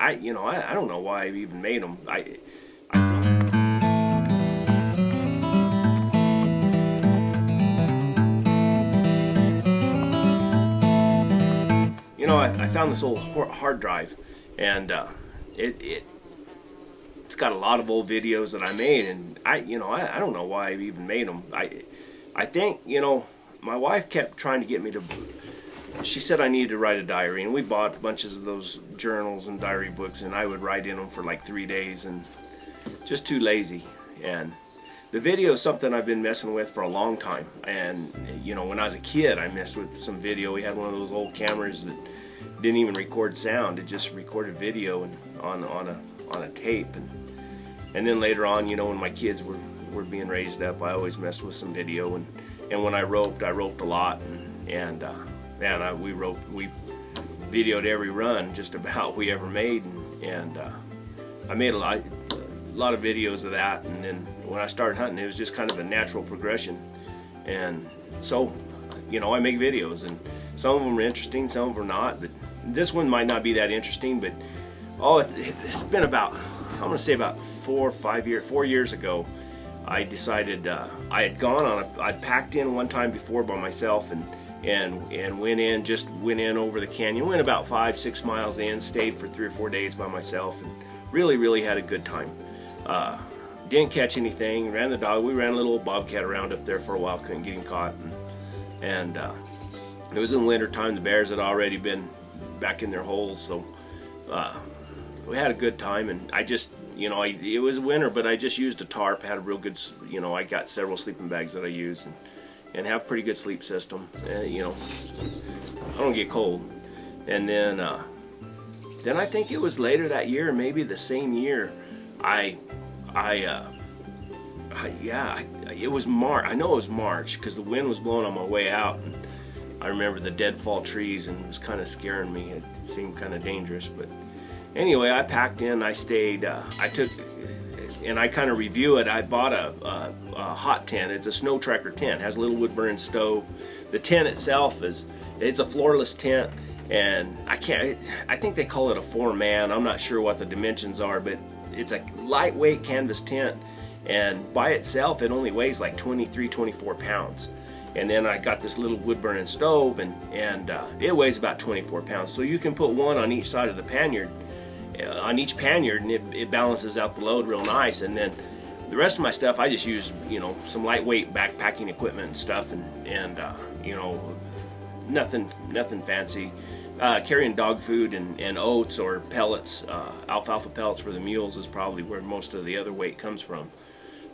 I don't know why I even made them. I found this old hard drive, and it's got a lot of old videos that I made, and I don't know why I even made them. I think, my wife kept trying to get me to. She said I needed to write a diary, and we bought bunches of those journals and diary books, and I would write in them for like 3 days, and just too lazy. And the video is something I've been messing with for a long time. And when I was a kid, I messed with some video. We had one of those old cameras that didn't even record sound; it just recorded video and on a tape. And then later on, when my kids were being raised up, I always messed with some video. And when I roped a lot, and we videoed every run just about we ever made, and I made a lot of videos of that. And then when I started hunting, it was just kind of a natural progression. And so, I make videos, and some of them are interesting, some of them are not. But this one might not be that interesting, but it's been about, I'm gonna say about 4 years ago, I decided I had I'd packed in one time before by myself, and went in over the canyon, went about 5-6 miles in, stayed for 3 or 4 days by myself, and really had a good time. Didn't catch anything, ran the dog. We ran a little bobcat around up there for a while, couldn't get him caught, and it was in winter time. The bears had already been back in their holes, so we had a good time. And I just, it was winter, but I just used a tarp, had a real good, I got several sleeping bags that I use, and have a pretty good sleep system. I don't get cold. And then I think it was later that year, maybe the same year, it was March. I know it was March because the wind was blowing on my way out, and I remember the deadfall trees, and it was kind of scaring me. It seemed kind of dangerous, but anyway, I packed in. I stayed. And I kind of review it. I bought a hot tent. It's a Snowtrekker tent. It has a little wood burning stove. The tent itself it's a floorless tent, and I think they call it a 4-man. I'm not sure what the dimensions are, but it's a lightweight canvas tent, and by itself it only weighs like 24 pounds. And then I got this little wood burning stove, and it weighs about 24 pounds. So you can put one on each side of the pannier. On each pannier, and it balances out the load real nice. And then the rest of my stuff, I just use some lightweight backpacking equipment and stuff, and nothing fancy. Carrying dog food and oats or pellets, alfalfa pellets for the mules is probably where most of the other weight comes from.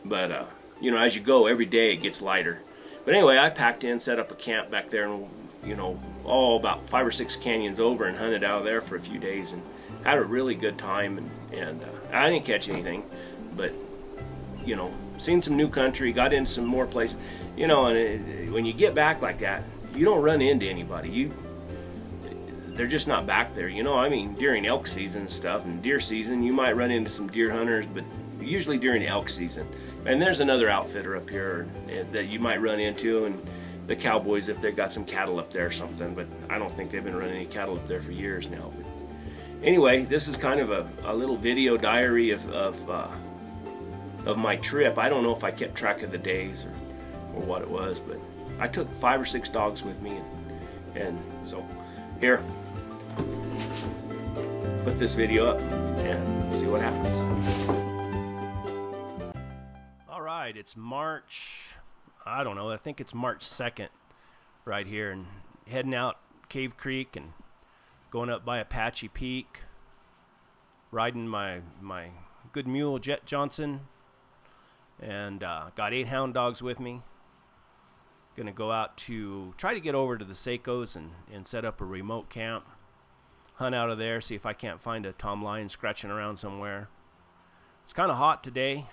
But as you go every day, it gets lighter. But anyway, I packed in, set up a camp back there, and about 5 or 6 canyons over, and hunted out of there for a few days, and had a really good time. And I didn't catch anything, but seen some new country, got into some more places, and when you get back like that, you don't run into anybody. They're just not back there. During elk season and stuff, and deer season, you might run into some deer hunters, but usually during elk season. And there's another outfitter up here that you might run into, and the cowboys if they've got some cattle up there or something, but I don't think they've been running any cattle up there for years now. But anyway, this is kind of a little video diary of my trip. I don't know if I kept track of the days or what it was, but I took 5 or 6 dogs with me, and so here, put this video up and see what happens. All right, it's March, I don't know, I think it's March 2nd right here, and heading out Cave Creek and going up by Apache Peak, riding my good mule Jet Johnson, and got 8 hound dogs with me. Gonna go out to try to get over to the Seikos and set up a remote camp, hunt out of there, see if I can't find a tom lion scratching around somewhere. It's kind of hot today,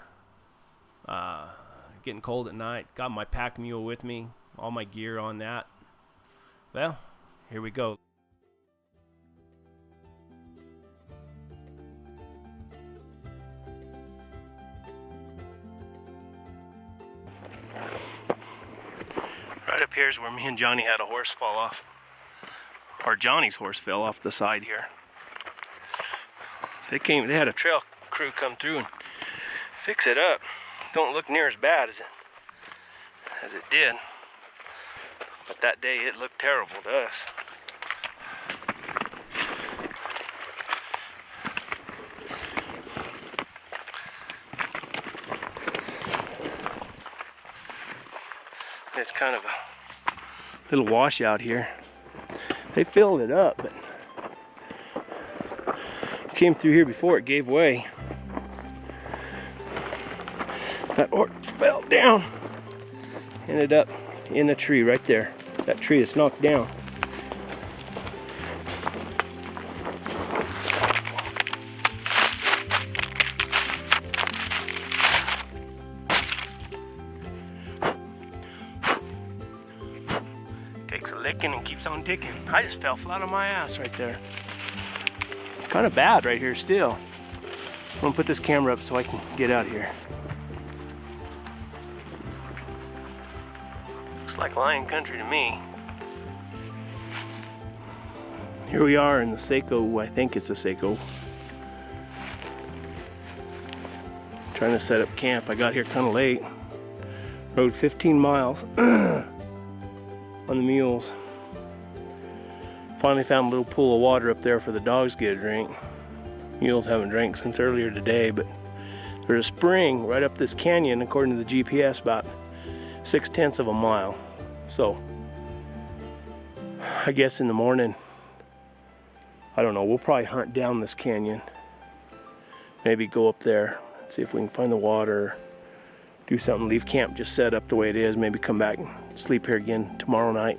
getting cold at night. Got my pack mule with me, all my gear on that. Well, here we go. Right up here is where me and Johnny had a horse fall off. Or Johnny's horse fell off the side here. They had a trail crew come through and fix it up. Don't look near as bad as it did. But that day it looked terrible to us. It's kind of a little washout here. They filled it up, but came through here before it gave way. That horse fell down. Ended up in a tree right there. That tree is knocked down. Takes a licking and keeps on ticking. I just fell flat on my ass right there. It's kind of bad right here still. I'm gonna put this camera up so I can get out of here. Looks like lion country to me. Here we are in the Seco, I think it's the Seco. Trying to set up camp. I got here kind of late. Rode 15 miles on the mules. Finally found a little pool of water up there for the dogs to get a drink. Mules haven't drank since earlier today, but there's a spring right up this canyon, according to the GPS, about 6/10 of a mile. So I guess in the morning, I don't know, we'll probably hunt down this canyon. Maybe go up there, see if we can find the water, do something, leave camp just set up the way it is, maybe come back and sleep here again tomorrow night,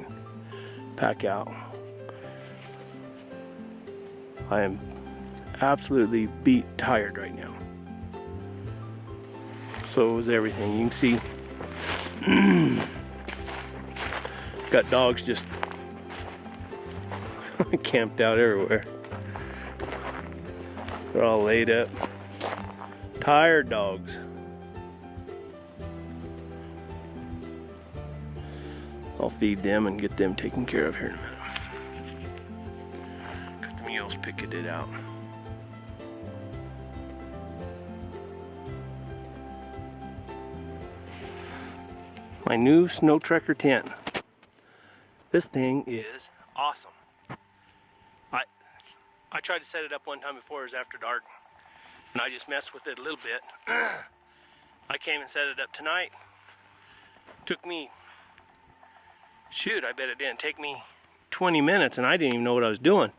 pack out. I am absolutely beat tired right now. So is everything. You can see got dogs just camped out everywhere. They're all laid up. Tired dogs. I'll feed them and get them taken care of here in a minute. Got the mules picketed out. My new Snowtrekker tent. This thing is awesome. I tried to set it up one time before, it was after dark, and I just messed with it a little bit. I came and set it up tonight. Took me, shoot, I bet it didn't take me 20 minutes, and I didn't even know what I was doing.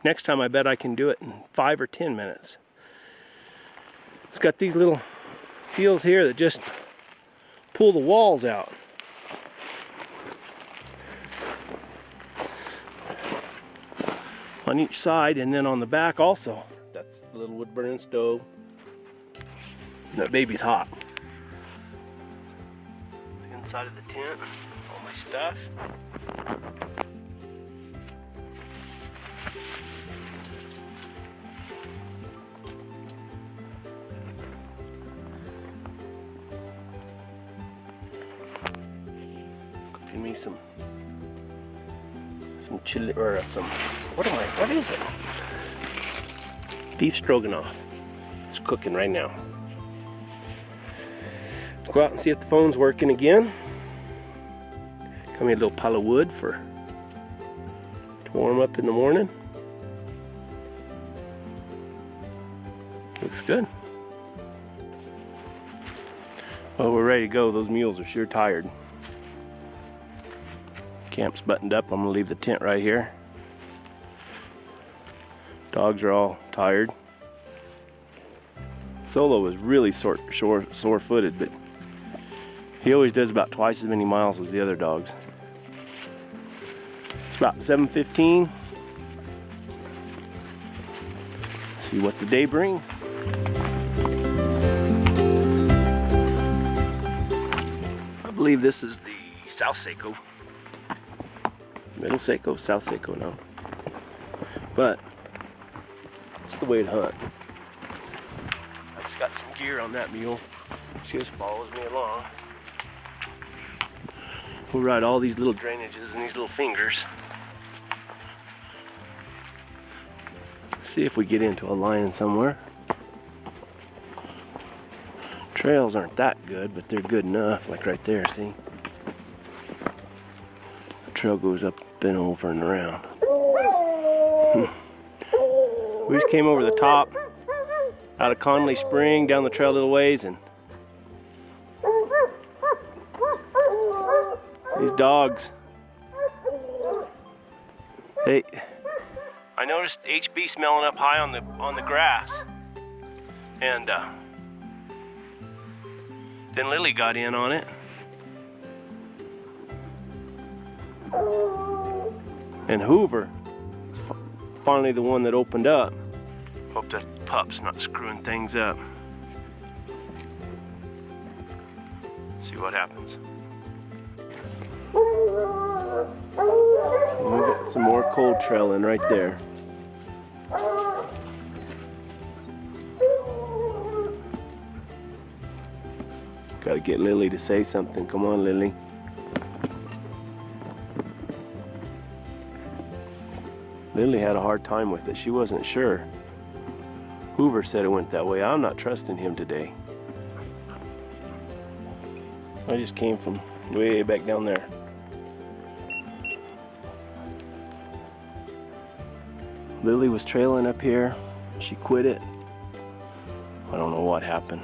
Next time I bet I can do it in 5 or 10 minutes. It's got these little feels here that just pull the walls out. On each side, and then on the back also. That's the little wood burning stove. That baby's hot. The inside of the tent, all my stuff. Cooking me some chili, or what is it? Beef stroganoff. It's cooking right now. Go out and see if the phone's working again. Got me a little pile of wood to warm up in the morning. Looks good. Well, we're ready to go. Those mules are sure tired. Camp's buttoned up. I'm gonna leave the tent right here. Dogs are all tired. Solo is really sore-footed, but he always does about twice as many miles as the other dogs. It's about 7:15. See what the day brings. I believe this is the South Seco. Middle Seco, South Seco now. But it's the way to hunt. I just got some gear on that mule. She just follows me along. We'll ride all these little drainages and these little fingers. See if we get into a lion somewhere. Trails aren't that good, but they're good enough. Like right there, see? The trail goes up and over and around. We just came over the top, out of Conley Spring, down the trail a little ways, and these dogs. I noticed HB smelling up high on the grass, and then Lily got in on it, and Hoover is finally the one that opened up. Hope that pup's not screwing things up. See what happens. We'll get some more cold trailing right there. Gotta get Lily to say something. Come on, Lily. Lily had a hard time with it. She wasn't sure. Hoover said it went that way. I'm not trusting him today. I just came from way back down there. Lily was trailing up here. She quit it. I don't know what happened.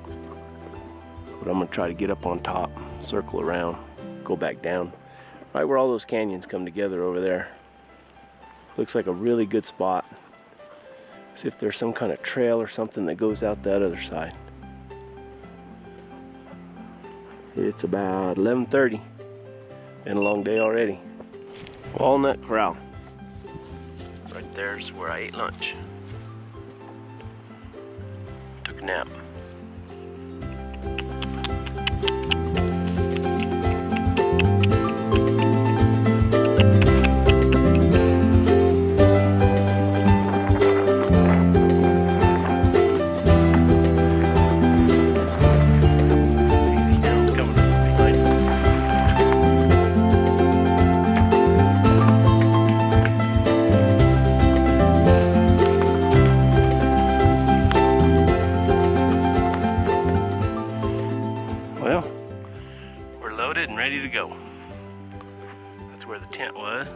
But I'm gonna try to get up on top, circle around, go back down. Right where all those canyons come together over there. Looks like a really good spot. See if there's some kind of trail or something that goes out that other side. It's about 11:30. Been a long day already. Walnut Corral. Right there's where I ate lunch. Took a nap. And ready to go. That's where the tent was.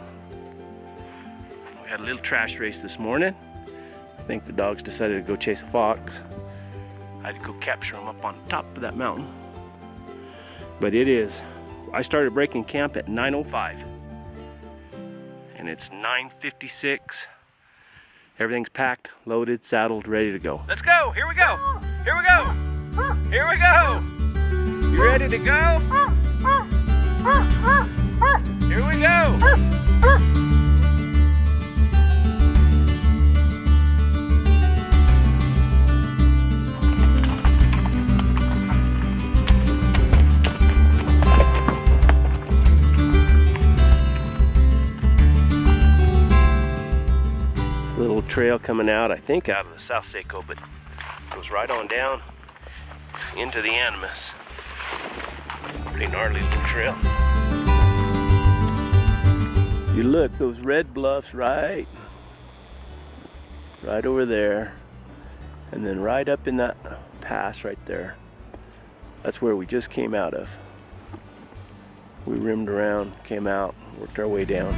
We had a little trash race this morning. I think the dogs decided to go chase a fox. I had to go capture them up on top of that mountain. But I started breaking camp at 9:05. And it's 9:56. Everything's packed, loaded, saddled, ready to go. Let's go, here we go, here we go, here we go. You ready to go? Here we go! There's a little trail coming out, I think out of the South Saco, but it goes right on down into the Animus. Pretty gnarly little trail. You look, those red bluffs right over there, and then right up in that pass right there. That's where we just came out of. We rimmed around, came out, worked our way down.